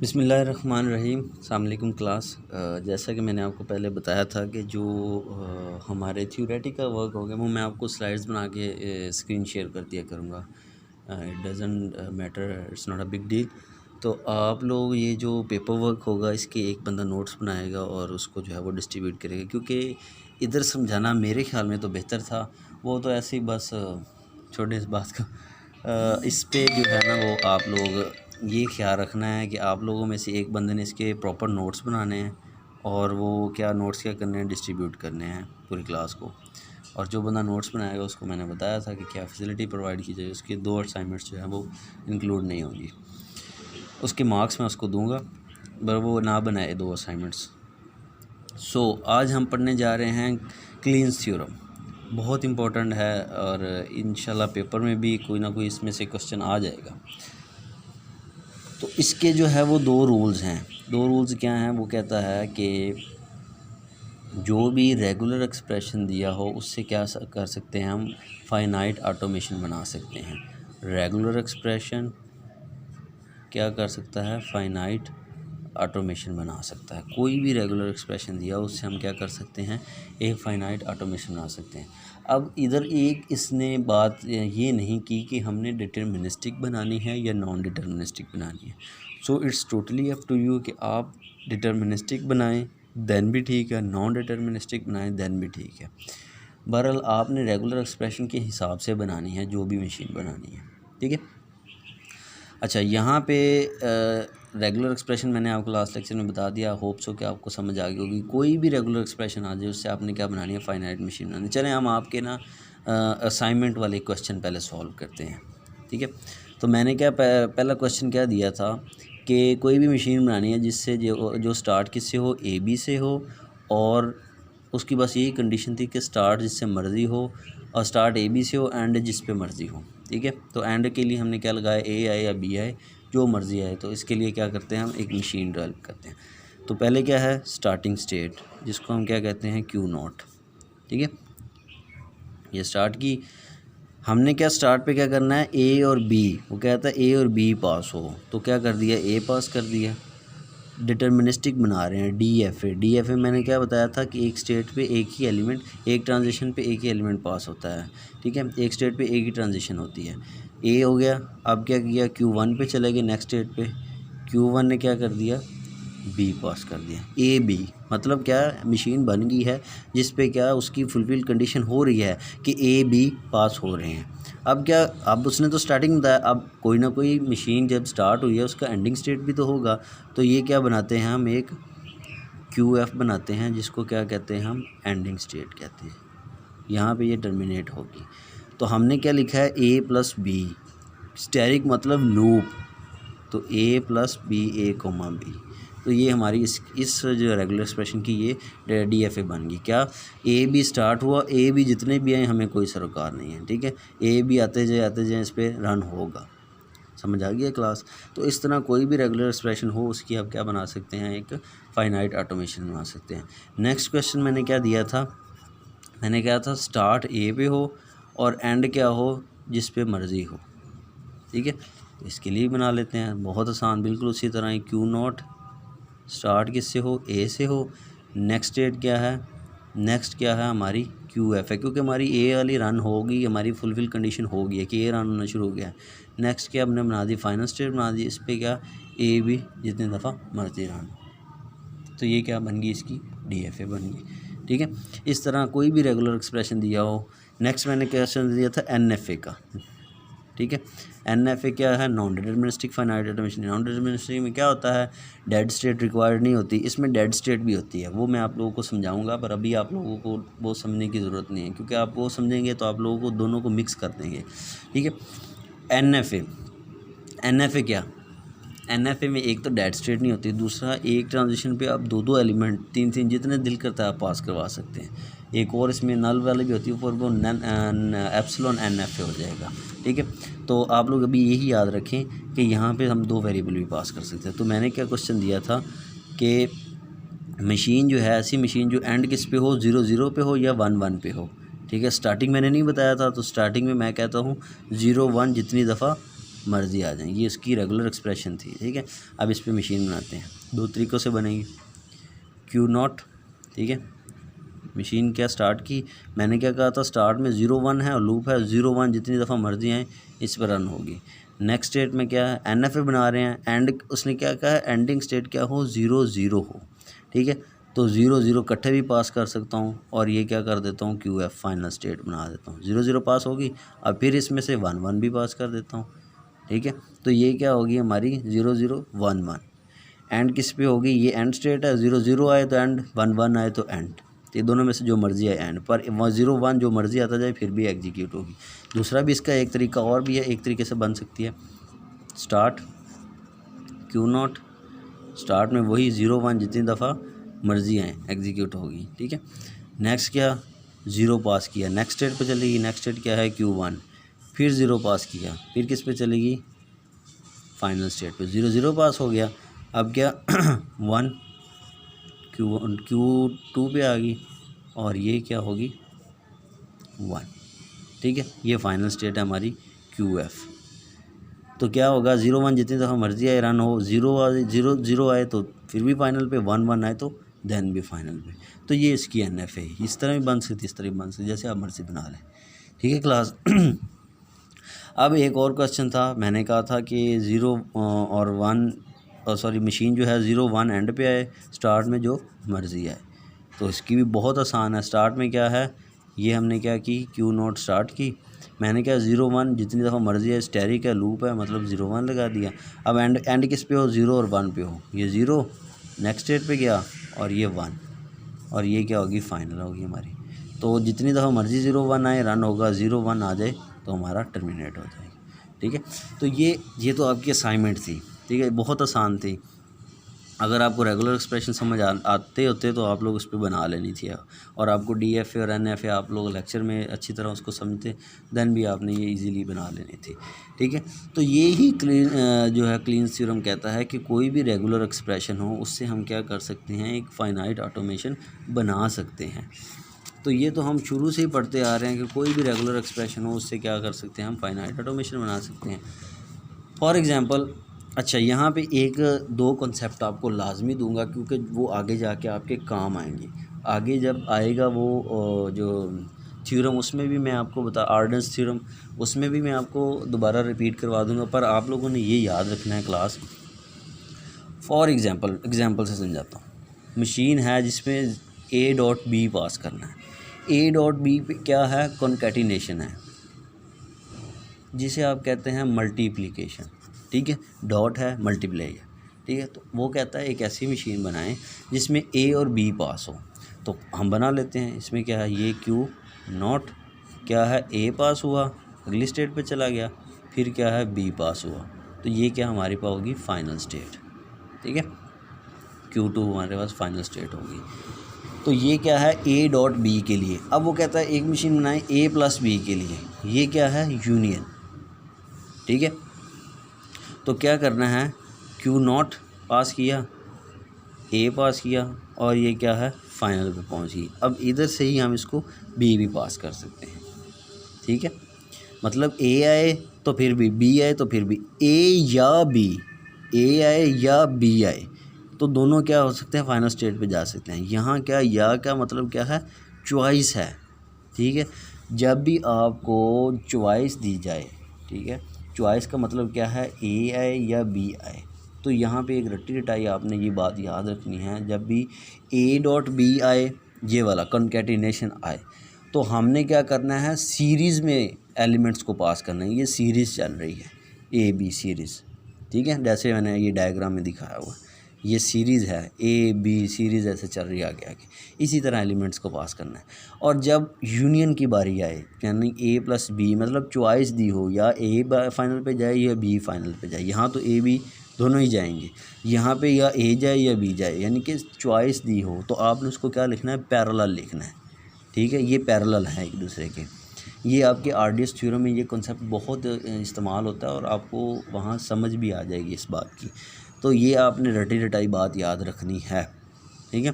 बिस्मिल्लाहिर्रहमानिर्रहीम। अस्सलाम वालेकुम क्लास। जैसा कि मैंने आपको पहले बताया था कि जो हमारे थ्योरेटिकल वर्क हो गया वो मैं आपको स्लाइड्स बना के स्क्रीन शेयर कर दिया करूँगा। It doesn't matter, it's not a big deal. तो आप लोग ये जो पेपर वर्क होगा इसके एक बंदा नोट्स बनाएगा और उसको जो है वो डिस्ट्रीब्यूट करेगा, क्योंकि इधर समझाना मेरे ख़्याल में तो बेहतर था। वो तो ऐसे ही बस छोड़े इस बात का। इस पे जो है ना वो आप लोग ये ख्याल रखना है कि आप लोगों में से एक बंदे ने इसके प्रॉपर नोट्स बनाने हैं और वो क्या नोट्स क्या करने हैं, डिस्ट्रीब्यूट करने हैं पूरी क्लास को। और जो बंदा नोट्स बनाएगा उसको मैंने बताया था कि क्या फैसिलिटी प्रोवाइड की जाए, उसके 2 असाइनमेंट्स जो है वो इंक्लूड नहीं होंगी। उसके मार्क्स मैं उसको दूंगा पर वो ना बनाए 2 असाइनमेंट्स। आज हम पढ़ने जा रहे हैं क्लीन्स थ्योरम। बहुत इम्पोर्टेंट है और इंशाल्लाह पेपर में भी कोई ना कोई इसमें से क्वेश्चन आ जाएगा। तो इसके जो है वो 2 रूल्स हैं। 2 रूल्स क्या हैं? वो कहता है कि जो भी रेगुलर एक्सप्रेशन दिया हो उससे क्या कर सकते हैं, हम फाइनाइट ऑटोमेशन बना सकते हैं। रेगुलर एक्सप्रेशन क्या कर सकता है? फाइनाइट ऑटोमेशन बना सकता है। कोई भी रेगुलर एक्सप्रेशन दिया उससे हम क्या कर सकते हैं? एक फाइनाइट ऑटोमेशन बना सकते हैं। अब इधर एक इसने बात ये नहीं की कि हमने डिटर्मिनिस्टिक बनानी है या नॉन डिटर्मिनिस्टिक बनानी है। It's totally up to you कि आप डिटर्मिनिस्टिक बनाएं देन भी ठीक है, नॉन डिटर्मिनिस्टिक बनाएं देन भी ठीक है। बहरहाल आपने रेगुलर एक्सप्रेशन के हिसाब से बनानी है जो भी मशीन बनानी है, ठीक है। अच्छा, यहाँ पे रेगुलर एक्सप्रेशन मैंने आपको लास्ट लेक्चर में बता दिया। होप सो कि आपको समझ आ गई होगी। कोई भी रेगुलर एक्सप्रेशन आ जाए उससे आपने क्या बनानी है? फाइनाइट मशीन बनानी है। चलें हम आपके ना असाइनमेंट वाले क्वेश्चन पहले सॉल्व करते हैं, ठीक है। तो मैंने क्या पहला क्वेश्चन क्या दिया था कि कोई भी मशीन बनानी है जिससे जो स्टार्ट किससे हो? ए बी से हो, और उसकी बस यही कंडीशन थी कि स्टार्ट जिससे मर्ज़ी हो और स्टार्ट ए बी से हो, एंड जिस पे मर्ज़ी हो, ठीक है। तो एंड के लिए हमने क्या लगाया? ए आए या बी आए, जो मर्ज़ी आए। तो इसके लिए क्या करते हैं? हम एक मशीन डेवलप करते हैं। तो पहले क्या है? स्टार्टिंग स्टेट, जिसको हम क्या कहते हैं? क्यू नॉट, ठीक है। ये स्टार्ट की हमने क्या स्टार्ट पे क्या करना है? ए और बी, वो कहता है ए और बी पास हो, तो क्या कर दिया? ए पास कर दिया। डिटर्मिनिस्टिक बना रहे हैं डी एफ ए मैंने क्या बताया था कि एक स्टेट पे एक ही एलिमेंट, एक ट्रांजिशन पे एक ही एलिमेंट पास होता है, ठीक है। एक स्टेट पे एक ही ट्रांजिशन होती है। ए हो गया। अब क्या किया? Q1 पे चले गए नेक्स्ट स्टेट पे। Q1 ने क्या कर दिया? बी पास कर दिया। ए बी मतलब क्या? मशीन बन गई है जिस पे क्या उसकी फुलफिल कंडीशन हो रही है कि ए बी पास हो रहे हैं। अब क्या? अब उसने तो स्टार्टिंग बताया, अब कोई ना कोई मशीन जब स्टार्ट हुई है उसका एंडिंग स्टेट भी तो होगा। तो ये क्या बनाते हैं? हम एक क्यू एफ बनाते हैं, जिसको क्या कहते हैं? हम एंडिंग स्टेट कहते हैं। यहाँ पे ये टर्मिनेट होगी। तो हमने क्या लिखा है? ए प्लस बी, स्टेरिक मतलब लूप। तो ए प्लस बी, ए कोमा बी। तो ये हमारी इस जो रेगुलर एक्सप्रेशन की ये डी एफ ए बन गई। क्या? ए बी स्टार्ट हुआ, ए बी जितने भी आए हमें कोई सरोकार नहीं है, ठीक है। ए बी आते जाए इस पर रन होगा। समझ आ गई है क्लास? तो इस तरह कोई भी रेगुलर एक्सप्रेशन हो उसकी आप क्या बना सकते हैं? एक फाइनाइट ऑटोमेशन बना सकते हैं। नेक्स्ट क्वेश्चन मैंने क्या दिया था? मैंने कहा था स्टार्ट ए पे हो और एंड क्या हो? जिस पे मर्ज़ी हो, ठीक है। तो इसके लिए बना लेते हैं, बहुत आसान। बिल्कुल उसी तरह ही क्यू नॉट, स्टार्ट किससे हो? ए से हो। नेक्स्ट स्टेट क्या है? नेक्स्ट क्या है? हमारी क्यू एफ है, क्योंकि हमारी ए वाली रन होगी, हमारी फुलफिल कंडीशन हो गई है कि ए रन होना शुरू हो गया है। नेक्स्ट क्या हमने बना दी? फाइनल स्टेट बना दी। इस पर क्या? ए भी जितनी दफ़ा मर्जी रन। तो ये क्या बन गई? इसकी डी एफ ए बन गई, ठीक है। इस तरह कोई भी रेगुलर एक्सप्रेशन दिया हो। नेक्स्ट मैंने क्वेश्चन दिया था एन एफ ए का, ठीक है। एन एफ ए क्या है? Non deterministic finite automation. Non deterministic में क्या होता है? डेड स्टेट रिक्वायर्ड नहीं होती, इसमें डेड स्टेट भी होती है। वो मैं आप लोगों को समझाऊंगा, पर अभी आप लोगों को वो समझने की ज़रूरत नहीं है, क्योंकि आप वो समझेंगे तो आप लोगों को दोनों को मिक्स कर देंगे, ठीक है। N F A, N F A क्या? एन एफ ए में एक तो डेड स्टेट नहीं होती, दूसरा एक ट्रांजिशन पे आप 2 एलिमेंट, 3 जितने दिल करता है आप पास करवा सकते हैं। एक और इसमें नल वाली भी होती है, ऊपर वो एप्सिलॉन एन एफ ए हो जाएगा, ठीक है। तो आप लोग अभी यही याद रखें कि यहाँ पे हम 2 वेरिएबल भी पास कर सकते हैं। तो मैंने क्या क्वेश्चन दिया था कि मशीन जो है, ऐसी मशीन जो एंड किस पे हो? 0 0 पे हो या 1 1 पे हो, ठीक है। स्टार्टिंग मैंने नहीं बताया था, तो स्टार्टिंग में मैं कहता हूँ 0 1 जितनी दफ़ा मर्ज़ी आ जाए। ये इसकी रेगुलर एक्सप्रेशन थी, ठीक है। अब इस पे मशीन बनाते हैं, दो तरीक़ों से बनेगी। क्यू नॉट, ठीक है, मशीन क्या स्टार्ट की, मैंने क्या कहा था, स्टार्ट में 0 1 है और लूप है, 0 1 जितनी दफ़ा मर्जी आए इस पर रन होगी। नेक्स्ट स्टेट में क्या है, NFA बना रहे हैं, एंड उसने क्या कहा है, एंडिंग स्टेट क्या हो, 0 0 हो, ठीक है। तो 0 0 इकट्ठे भी पास कर सकता हूँ, और ये क्या कर देता हूँ, QF फाइनल स्टेट बना देता हूँ। 0 0 पास होगी, अब फिर इसमें से 1 1 भी पास कर देता हूँ, ठीक है। तो ये क्या होगी हमारी 0 0 1 1। एंड किस पे होगी, ये एंड स्टेट है, 0 0 आए तो एंड, 1 1 आए तो एंड, ये दोनों में से जो मर्ज़ी है एंड पर, 0 1 जो मर्ज़ी आता जाए फिर भी एग्जीक्यूट होगी। दूसरा भी इसका एक तरीका और भी है, एक तरीके से बन सकती है, स्टार्ट क्यू नॉट, स्टार्ट में वही 0 1 जितनी दफ़ा मर्ज़ी आए एग्जीक्यूट होगी, ठीक है। नेक्स्ट क्या, 0 पास किया, नेक्स्ट स्टेट पे चलेगी, नेक्स्ट स्टेट क्या है, Q1, फिर 0 पास किया, फिर किस पे चलेगी, फाइनल स्टेट पे, 0 0 पास हो गया। अब क्या 1 Q2 पे आ गई, और ये क्या होगी 1, ठीक है। ये फाइनल स्टेट है हमारी QF। तो क्या होगा, 0 1 जितनी दफ़ा मर्ज़ी आए रन हो, 0 0 आए तो फिर भी फाइनल पे, 1 1 आए तो देन भी फाइनल पे। तो ये इसकी NFA है। इस तरह भी बन सकती, इस तरह भी बन सकती, जैसे आप मर्ज़ी बना लें, ठीक है क्लास। अब एक और क्वेश्चन था, मैंने कहा था कि 0 और 1 सॉरी मशीन जो है 0 1 एंड पे आए, स्टार्ट में जो मर्ज़ी आए। तो इसकी भी बहुत आसान है। स्टार्ट में क्या है, ये हमने क्या की, Q नॉट स्टार्ट की, मैंने क्या 0 1 जितनी दफ़ा मर्ज़ी है, स्टेरिक है, लूप है, मतलब 0 1 लगा दिया। अब एंड किस पे हो, 0 और 1 पे हो, ये 0 नेक्स्ट स्टेट पे गया और ये 1, और ये क्या होगी, फाइनल होगी हमारी। तो जितनी दफ़ा मर्ज़ी 0 1 आए रन होगा, 0 1 आ जाए तो हमारा टर्मिनेट हो जाएगा, ठीक है। तो ये तो आपकी असाइनमेंट थी, ठीक है, बहुत आसान थी। अगर आपको रेगुलर एक्सप्रेशन समझ आते होते तो आप लोग उस पर बना लेनी थी, और आपको DFA और NFA आप लोग लेक्चर में अच्छी तरह उसको समझते, देन भी आपने ये इजीली बना लेनी थी, ठीक है। तो ये ही जो है क्लीन्स थ्योरम कहता है कि कोई भी रेगुलर एक्सप्रेशन हो उससे हम क्या कर सकते हैं, एक फाइनाइट ऑटोमेशन बना सकते हैं। तो ये तो हम शुरू से ही पढ़ते आ रहे हैं कि कोई भी रेगुलर एक्सप्रेशन हो उससे क्या कर सकते हैं, हम फाइनाइट ऑटोमेशन बना सकते हैं। फॉर एग्ज़ाम्पल, अच्छा यहाँ पे एक दो कॉन्सेप्ट आपको लाजमी दूंगा, क्योंकि वो आगे जाके आपके काम आएंगे। आगे जब आएगा वो जो थ्योरम, उसमें भी मैं आपको आर्डेंस थ्योरम, उसमें भी मैं आपको दोबारा रिपीट करवा दूंगा, पर आप लोगों ने ये याद रखना है क्लास। फॉर एग्ज़ाम्पल से समझाता हूँ। मशीन है जिसमें A.B पास करना है। A.B पे क्या है, कॉन्कैटिनेशन है, जिसे आप कहते हैं मल्टीप्लिकेशन, ठीक है। डॉट है, मल्टीप्लाई है, ठीक है। तो वो कहता है एक ऐसी मशीन बनाएं जिसमें A और B पास हो। तो हम बना लेते हैं। इसमें क्या है, ये Q नॉट क्या है, A पास हुआ, अगली स्टेट पे चला गया, फिर क्या है, B पास हुआ, तो ये क्या हमारे पास होगी, फाइनल स्टेट, ठीक है। Q2 हमारे पास फाइनल स्टेट होगी। तो ये क्या है, A.B के लिए। अब वो कहता है एक मशीन बनाएं A प्लस B के लिए, ये क्या है, यूनियन, ठीक है। तो क्या करना है, Q नॉट पास किया, A पास किया, और ये क्या है, फाइनल पे पहुंच गई। अब इधर से ही हम इसको B भी पास कर सकते हैं, ठीक है। मतलब A आए तो फिर B आए तो फिर A या B, A आए या B आए, तो दोनों क्या हो सकते हैं, फाइनल स्टेट पे जा सकते हैं। यहाँ क्या या क्या मतलब क्या है, चॉइस है, ठीक है। जब भी आपको चॉइस दी जाए, ठीक है, चॉइस का मतलब क्या है, A आए या B आए, तो यहाँ पे एक रट्टी रटाई आपने ये बात याद रखनी है। जब भी A.B आए, ये वाला कॉन्कैटिनेशन आए, तो हमने क्या करना है, सीरीज़ में एलिमेंट्स को पास करना है। ये सीरीज़ चल रही है, A-B सीरीज़, ठीक है, जैसे मैंने ये डायग्राम में दिखाया हुआ, ये सीरीज़ है, A-B सीरीज़ ऐसे चल रही है आगे आगे, इसी तरह एलिमेंट्स को पास करना है। और जब यूनियन की बारी आए, यानी A प्लस B, मतलब चॉइस दी हो, या A फाइनल पे जाए या B फाइनल पे जाए, यहाँ तो A-B दोनों ही जाएंगे, यहाँ पे या A जाए या B जाए, यानी कि चॉइस दी हो, तो आपने उसको क्या लिखना है, पैरेलल लिखना है, ठीक है। ये पैरेलल है एक दूसरे के। ये आपके आरडीएस थ्योरम में ये कॉन्सेप्ट बहुत इस्तेमाल होता है, और आपको वहाँ समझ भी आ जाएगी इस बात की। तो ये आपने रटी रटाई बात याद रखनी है, ठीक है।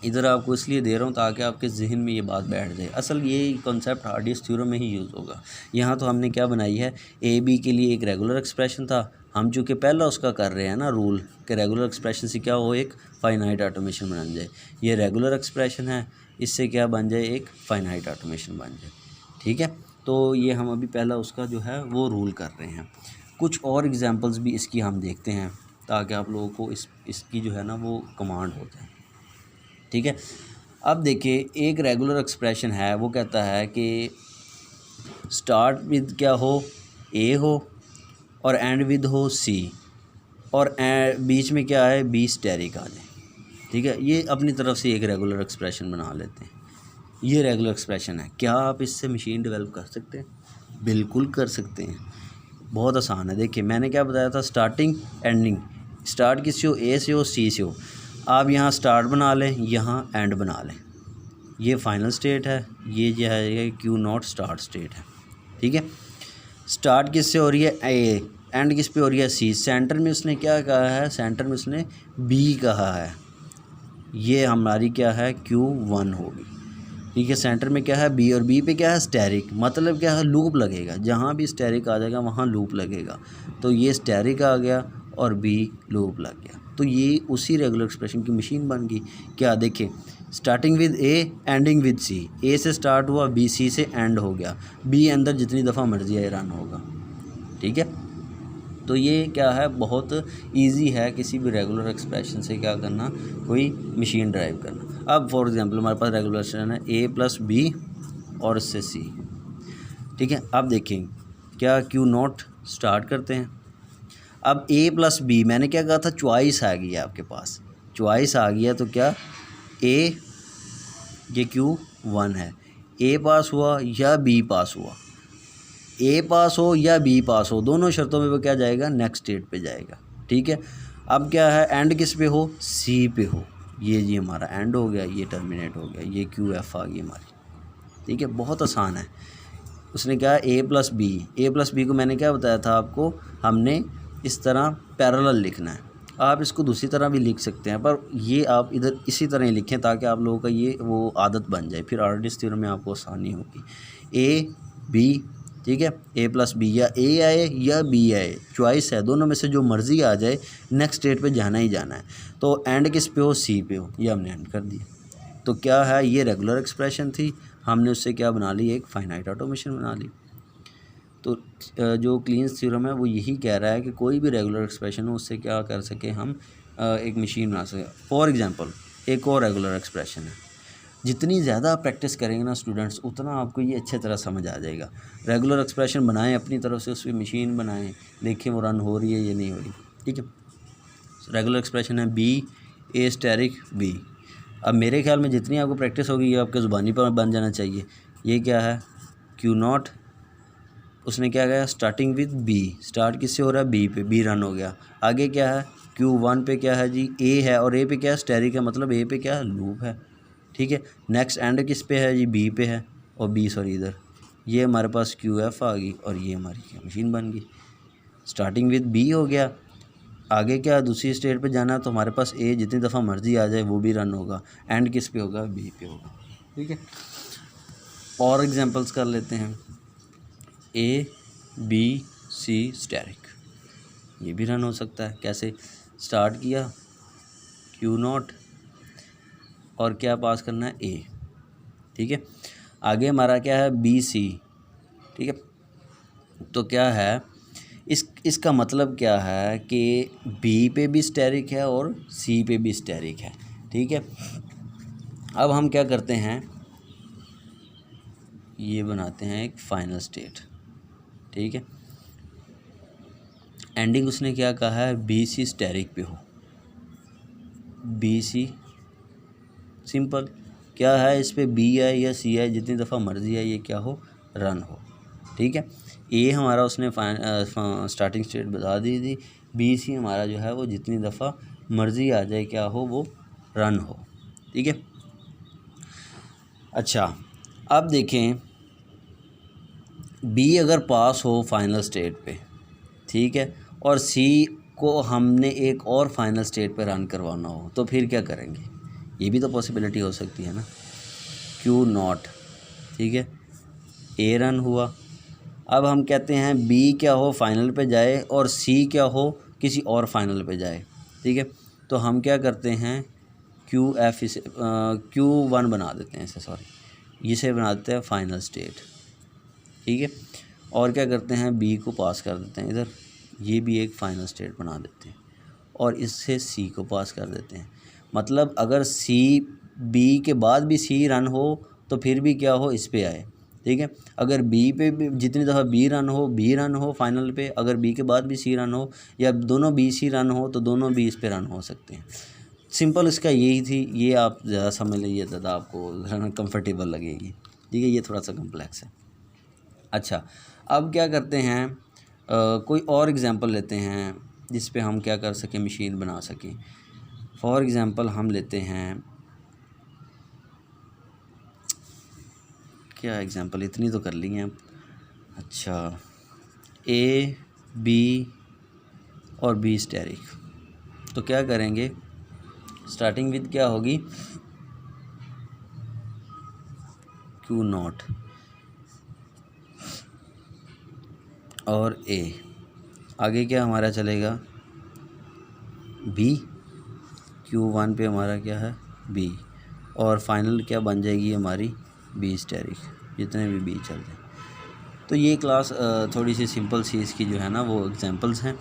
इधर आपको इसलिए दे रहा हूँ ताकि आपके जहन में ये बात बैठ जाए। असल ये कॉन्सेप्ट हार्डीज थ्योरम में ही यूज़ होगा। यहाँ तो हमने क्या बनाई है, ए बी के लिए एक रेगुलर एक्सप्रेशन था, हम चूँकि पहला उसका कर रहे हैं ना रूल कि रेगुलर एक्सप्रेशन से क्या हो, एक फाइनाइट ऑटोमेशन बन जाए। ये रेगुलर एक्सप्रेशन है, इससे क्या बन जाए, एक फाइनाइट ऑटोमेशन बन जाए। ठीक है, तो ये हम अभी पहला उसका जो है वो रूल कर रहे हैं। कुछ और एग्जांपल्स भी इसकी हम देखते हैं ताकि आप लोगों को इसकी जो है ना वो कमांड हो जाए। ठीक है, अब देखिए एक रेगुलर एक्सप्रेशन है, वो कहता है कि स्टार्ट विद क्या हो, ए हो, और एंड विद हो सी, और बीच में क्या है, बी स्टेरिक आ जाए। ठीक है, ये अपनी तरफ से एक रेगुलर एक्सप्रेशन बना लेते हैं। ये रेगुलर एक्सप्रेशन है। क्या आप इससे मशीन डेवलप कर सकते हैं? बिल्कुल कर सकते हैं, बहुत आसान है। देखिए मैंने क्या बताया था, स्टार्टिंग एंडिंग, स्टार्ट किससे हो, ए से हो, सी से हो। आप यहाँ स्टार्ट बना लें, यहाँ एंड बना लें। ये फाइनल स्टेट है, ये जो है क्यू नॉट स्टार्ट स्टेट है। ठीक है, स्टार्ट किससे हो रही है, ए, एंड किस पे हो रही है, सी। सेंटर में उसने क्या कहा है, सेंटर में उसने बी कहा है। ये हमारी क्या है, Q1 होगी। ठीक है, सेंटर में क्या है, बी, और बी पे क्या है, स्टेरिक, मतलब क्या है, लूप लगेगा। जहाँ भी स्टेरिक आ जाएगा वहाँ लूप लगेगा। तो ये स्टेरिक आ गया और बी लूप लग गया, तो ये उसी रेगुलर एक्सप्रेशन की मशीन बन गई। क्या देखिए, starting with A, ending with C. A से स्टार्ट हुआ, बी, सी से एंड हो गया, बी अंदर जितनी दफ़ा मर्जी है रन होगा। ठीक है, तो ये क्या है, बहुत इजी है किसी भी रेगुलर एक्सप्रेशन से क्या करना, कोई मशीन ड्राइव करना। अब फॉर एग्जांपल हमारे पास रेगुलर एक्सप्रेशन है ए प्लस बी और इससे सी। ठीक है, अब देखें क्या क्यू नॉट स्टार्ट करते हैं। अब ए प्लस बी, मैंने क्या कहा था, चॉइस आ गई है आपके पास, चॉइस आ गया तो क्या, ए, ये Q1 है, ए पास हुआ या बी पास हुआ, ए पास हो या बी पास हो, दोनों शर्तों में वो क्या जाएगा, नेक्स्ट स्टेट पे जाएगा। ठीक है, अब क्या है, एंड किस पे हो, सी पे हो। ये जी हमारा एंड हो गया, ये टर्मिनेट हो गया, ये QF आ गई हमारी। ठीक है, बहुत आसान है। उसने कहा ए प्लस बी, ए प्लस बी को मैंने क्या बताया था आपको, हमने इस तरह पैरेलल लिखना है। आप इसको दूसरी तरह भी लिख सकते हैं, पर ये आप इधर इसी तरह ही लिखें ताकि आप लोगों का ये वो आदत बन जाए, फिर हार्डीज थ्योरम में आपको आसानी होगी। ए बी, ठीक है, ए प्लस बी, या ए आए या बी आए, चॉइस है, दोनों में से जो मर्ज़ी आ जाए नेक्स्ट स्टेट पे जाना ही जाना है। तो एंड किस पे हो, सी पे हो, ये हमने एंड कर दिया। तो क्या है, ये रेगुलर एक्सप्रेशन थी, हमने उससे क्या बना ली, एक फाइनाइट ऑटोमेशन बना ली। तो जो क्लीन्स थ्योरम है वो यही कह रहा है कि कोई भी रेगुलर एक्सप्रेशन हो उससे क्या कर सके हम, एक मशीन बना सकें। फॉर एग्जांपल एक और रेगुलर एक्सप्रेशन है, जितनी ज़्यादा आप प्रैक्टिस करेंगे ना स्टूडेंट्स, उतना आपको ये अच्छे तरह समझ आ जाएगा। रेगुलर एक्सप्रेशन बनाएं अपनी तरफ से, उसकी मशीन बनाएं, देखें वो रन हो रही है या नहीं हो रही। ठीक है, रेगुलर एक्सप्रेशन है बी, ए स्टेरिक बी। अब मेरे ख्याल में जितनी आपको प्रैक्टिस होगी ये आपके ज़ुबानी पर बन जाना चाहिए। ये क्या है, क्यू नॉट, उसने क्या कहा, स्टार्टिंग विद बी, स्टार्ट किससे हो रहा है, बी पे, बी रन हो गया। आगे क्या है, Q1 पे क्या है जी, ए है, और ए पे क्या है, स्टेरिक है, मतलब ए पे क्या है, लूप है। ठीक है, नेक्स्ट एंड किस पे है जी, बी पे है, और बी सॉरी इधर, ये हमारे पास QF आ गई और ये हमारी क्या मशीन बन गई। स्टार्टिंग विद बी हो गया, आगे क्या दूसरी स्टेट पे जाना है तो हमारे पास ए जितनी दफ़ा मर्जी आ जाए वो भी रन होगा, एंड किस पे होगा, बी पे होगा। ठीक है, और एग्जांपल्स कर लेते हैं। ए बी सी स्टेरिक, ये भी रन हो सकता है। कैसे, स्टार्ट किया क्यू नॉट और क्या पास करना है, ए। ठीक है, आगे हमारा क्या है, बी सी। ठीक है, तो क्या है, इसका मतलब क्या है कि बी पे भी स्टेरिक है और सी पे भी स्टेरिक है। ठीक है, अब हम क्या करते हैं, ये बनाते हैं एक फाइनल स्टेट। ठीक है, एंडिंग उसने क्या कहा है, बी सी स्टेरिक पे हो, बी सी सिंपल, क्या है इस पे, बी आए या सी आए, जितनी दफ़ा मर्जी है ये क्या हो, रन हो। ठीक है, ए हमारा उसने स्टार्टिंग स्टेट बता दी थी, बी सी हमारा जो है वो जितनी दफ़ा मर्जी आ जाए क्या हो, वो रन हो। ठीक है, अच्छा अब देखें, बी अगर पास हो फाइनल स्टेट पे, ठीक है, और सी को हमने एक और फाइनल स्टेट पे रन करवाना हो, तो फिर क्या करेंगे, ये भी तो पॉसिबिलिटी हो सकती है ना। क्यू नॉट, ठीक है, ए रन हुआ। अब हम कहते हैं बी क्या हो फाइनल पे जाए और सी क्या हो किसी और फाइनल पे जाए, ठीक है। तो हम क्या करते हैं क्यू एफ इसे क्यू वन बना देते हैं इसे, सॉरी इसे बना देते हैं फाइनल स्टेट, ठीक है। और क्या करते हैं बी को पास कर देते हैं इधर, ये भी एक फ़ाइनल स्टेट बना देते हैं और इससे सी को पास कर देते हैं। मतलब अगर सी बी के बाद भी सी रन हो तो फिर भी क्या हो इस पे आए, ठीक है। अगर बी पे भी जितनी दफ़ा बी रन हो फाइनल पे, अगर बी के बाद भी सी रन हो या दोनों बी सी रन हो तो दोनों बी इस पे रन हो सकते हैं। सिंपल इसका यही थी, ये आप ज़्यादा समझ लीजिए ज़्यादा आपको कंफर्टेबल लगेगी, ठीक है। ये थोड़ा सा कम्प्लेक्स है। अच्छा, अब क्या करते हैं कोई और एग्ज़ाम्पल लेते हैं जिस पे हम क्या कर सकें, मशीन बना सकें। फॉर एग्ज़ाम्पल हम लेते हैं, क्या एग्ज़ाम्पल, इतनी तो कर ली हैं आप। अच्छा, ए बी और बी स्टेरिक, तो क्या करेंगे, स्टार्टिंग विद क्या होगी क्यू नॉट और ए, आगे क्या हमारा चलेगा बी, क्यू वन पे हमारा क्या है बी, और फाइनल क्या बन जाएगी हमारी बी स्टेरिक, जितने भी बी चल रहे हैं। तो ये क्लास थोड़ी सी सिंपल सी इसकी जो है ना वो एग्जांपल्स हैं।